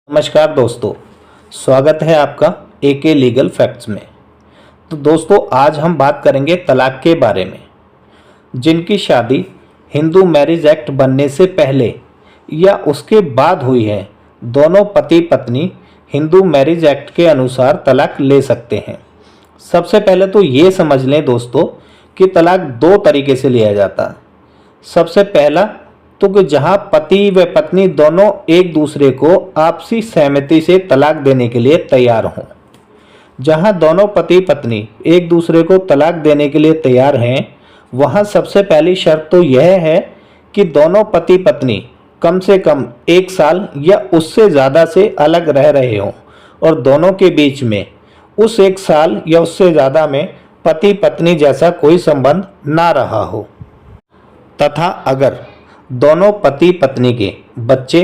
नमस्कार दोस्तों, स्वागत है आपका एके लीगल फैक्ट्स में। तो दोस्तों, आज हम बात करेंगे तलाक के बारे में। जिनकी शादी हिंदू मैरिज एक्ट बनने से पहले या उसके बाद हुई है, दोनों पति पत्नी हिंदू मैरिज एक्ट के अनुसार तलाक ले सकते हैं। सबसे पहले तो ये समझ लें दोस्तों कि तलाक दो तरीके से लिया जाता है। सबसे पहला तो कि जहां पति व पत्नी दोनों एक दूसरे को आपसी सहमति से तलाक देने के लिए तैयार हों। जहां दोनों पति पत्नी एक दूसरे को तलाक देने के लिए तैयार हैं, वहां सबसे पहली शर्त तो यह है कि दोनों पति पत्नी कम से कम 1 साल या उससे ज़्यादा से अलग रह रहे हों और दोनों के बीच में उस 1 साल या उससे ज़्यादा में पति पत्नी जैसा कोई संबंध ना रहा हो, तथा अगर दोनों पति पत्नी के बच्चे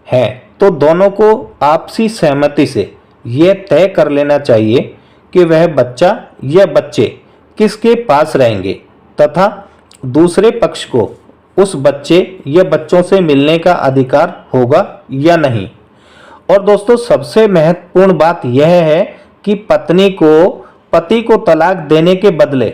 हैं तो दोनों को आपसी सहमति से यह तय कर लेना चाहिए कि वह बच्चा या बच्चे किसके पास रहेंगे तथा दूसरे पक्ष को उस बच्चे या बच्चों से मिलने का अधिकार होगा या नहीं। और दोस्तों, सबसे महत्वपूर्ण बात यह है कि पत्नी को पति को तलाक देने के बदले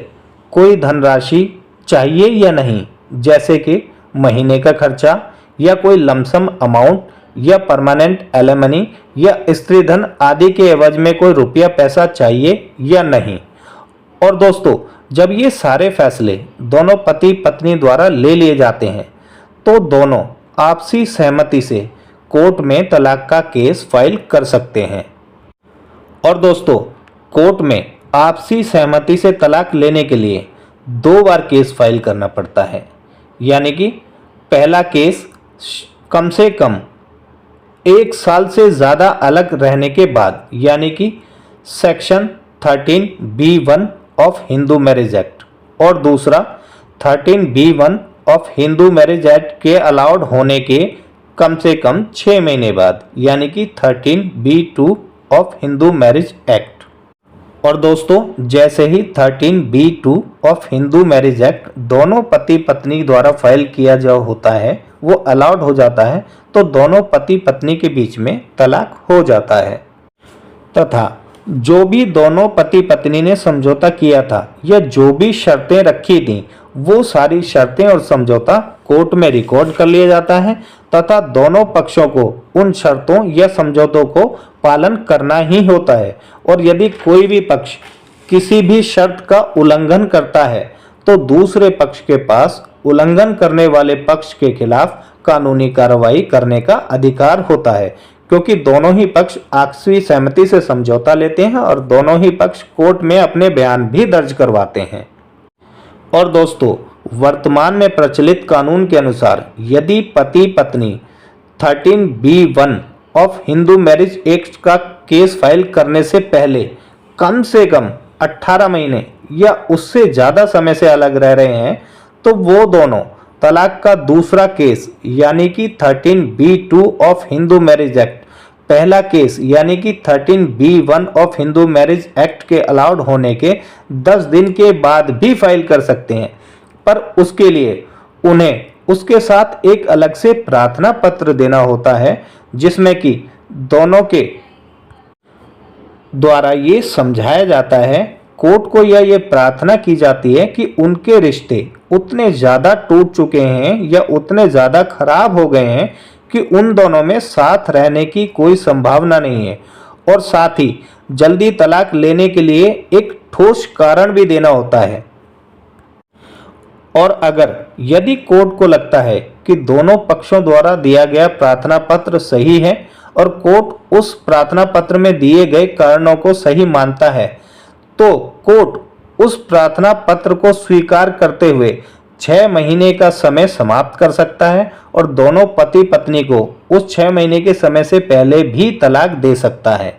कोई धनराशि चाहिए या नहीं, जैसे कि महीने का खर्चा या कोई लमसम अमाउंट या परमानेंट एलिमनी या स्त्री धन आदि के एवज में कोई रुपया पैसा चाहिए या नहीं। और दोस्तों, जब ये सारे फैसले दोनों पति पत्नी द्वारा ले लिए जाते हैं तो दोनों आपसी सहमति से कोर्ट में तलाक का केस फाइल कर सकते हैं। और दोस्तों, कोर्ट में आपसी सहमति से तलाक लेने के लिए 2 बार केस फाइल करना पड़ता है। यानी कि पहला केस कम से कम 1 साल से ज़्यादा अलग रहने के बाद, यानी कि section 13B1 of Hindu marriage act, और दूसरा 13B1 of Hindu marriage act के अलाउड होने के कम से कम 6 महीने बाद, यानी कि 13B2 of Hindu marriage act. और दोस्तों, जैसे ही 13B2 of Hindu marriage act दोनों पति पत्नी द्वारा फाइल किया जो होता है वो अलाउड हो जाता है, तो दोनों पति पत्नी के बीच में तलाक हो जाता है। तथा जो भी दोनों पति पत्नी ने समझौता किया था या जो भी शर्तें रखी थी, वो सारी शर्तें और समझौता कोर्ट में रिकॉर्ड कर लिया जाता है तथा दोनों पक्षों को उन शर्तों या समझौतों को पालन करना ही होता है। और यदि कोई भी पक्ष किसी भी शर्त का उल्लंघन करता है तो दूसरे पक्ष के पास उल्लंघन करने वाले पक्ष के खिलाफ कानूनी कार्रवाई करने का अधिकार होता है, क्योंकि दोनों ही पक्ष आपसी सहमति से समझौता लेते हैं और दोनों ही पक्ष कोर्ट में अपने बयान भी दर्ज करवाते हैं। और दोस्तों, वर्तमान में प्रचलित कानून के अनुसार यदि पति पत्नी 13B1 of Hindu marriage act का केस फाइल करने से पहले कम से कम 18 महीने या उससे ज़्यादा समय से अलग रह रहे हैं, तो वो दोनों तलाक का दूसरा केस यानी कि 13B2 of Hindu marriage act पहला केस यानी कि 13B1 of Hindu marriage act के अलाउड होने के 10 दिन के बाद भी फाइल कर सकते हैं। पर उसके लिए उन्हें उसके साथ एक अलग से प्रार्थना पत्र देना होता है, जिसमें कि दोनों के द्वारा ये समझाया जाता है कोर्ट को या ये प्रार्थना की जाती है कि उनके रिश्ते उतने ज़्यादा टूट चुके हैं या उतने ज़्यादा खराब हो गए हैं कि उन दोनों में साथ रहने की कोई संभावना नहीं है, और साथ ही जल्दी तलाक लेने के लिए एक ठोस कारण भी देना होता है। और अगर यदि कोर्ट को लगता है कि दोनों पक्षों द्वारा दिया गया प्रार्थना पत्र सही है और कोर्ट उस प्रार्थना पत्र में दिए गए कारणों को सही मानता है, तो कोर्ट उस प्रार्थना पत्र को स्वीकार करते हुए 6 महीने का समय समाप्त कर सकता है और दोनों पति पत्नी को उस 6 महीने के समय से पहले भी तलाक दे सकता है।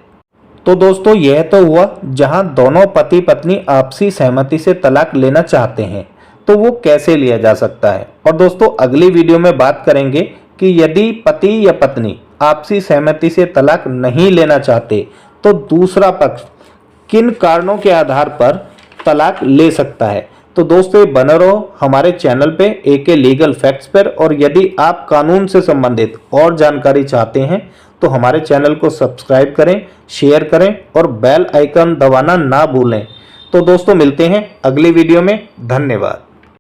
तो दोस्तों, यह तो हुआ जहां दोनों पति पत्नी आपसी सहमति से तलाक लेना चाहते हैं, तो वो कैसे लिया जा सकता है। और दोस्तों, अगली वीडियो में बात करेंगे कि यदि पति या पत्नी आपसी सहमति से तलाक नहीं लेना चाहते तो दूसरा पक्ष किन कारणों के आधार पर तलाक ले सकता है। तो दोस्तों, बने रहो हमारे चैनल पे एके लीगल फैक्ट्स पर, और यदि आप कानून से संबंधित और जानकारी चाहते हैं तो हमारे चैनल को सब्सक्राइब करें, शेयर करें और बेल आइकन दबाना ना भूलें। तो दोस्तों मिलते हैं अगली वीडियो में। धन्यवाद।